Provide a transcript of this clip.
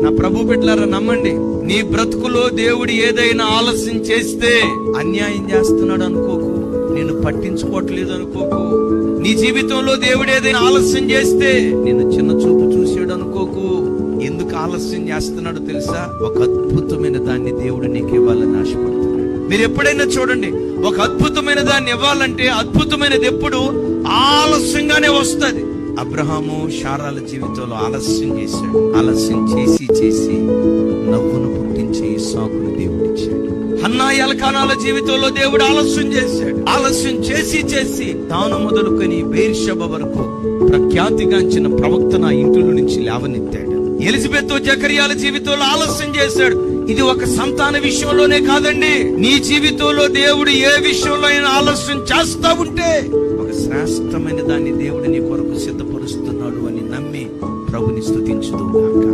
నా ప్రభు బిడ్డలారా నమ్మండి, నీ బ్రతుకులో దేవుడు ఏదైనా ఆలస్యం చేస్తే అన్యాయం చేస్తున్నాడు అనుకోకు, నిన్ను పట్టించుకోవట్లేదు అనుకోకు. నీ జీవితంలో దేవుడు ఏదైనా ఆలస్యం చేస్తే నిన్ను చిన్న చూపు చూసాడు అనుకోకు. ఎందుకు ఆలస్యం చేస్తున్నాడో తెలుసా? ఒక అద్భుతమైన దాన్ని దేవుడు నీకు ఇవ్వాలని ఆశపడుతున్నాడు. మీరు ఎప్పుడైనా చూడండి, ఒక అద్భుతమైన దాన్ని ఇవ్వాలంటే అద్భుతమైనది ఎప్పుడు ఆలస్యంగానే వస్తుంది. అబ్రహాము శారాల జీవితంలో ఆలస్యం చేశాడు. ఆలస్యం చేసి చేసి నవ్వును పుట్టించే ఇస్సాకును దేవుడిచ్చాడు. హన్నా ఎల్కానాల జీవితంలో దేవుడు ఆలస్యం చేశాడు. ఆలస్యం చేసి చేసి తాను మొదలుకొని బెర్షెబా వరకు ప్రఖ్యాతిగాంచిన ప్రవక్త నా ఇంటిలో నుంచి లేవనెత్తాడు. ఎలిజబెత్ జకరియాల జీవితంలో ఆలస్యం చేశాడు. ఇది ఒక సంతాన విషయంలోనే కాదండి, నీ జీవితంలో దేవుడు ఏ విషయంలో అయినా ఆలస్యం చేస్తా ఉంటే ఒక శ్రేష్టమైన దాన్ని దేవుడు నీ కొరకు సిద్ధపరుస్తున్నాడు అని నమ్మి ప్రభుని స్తుతించుదుగాక.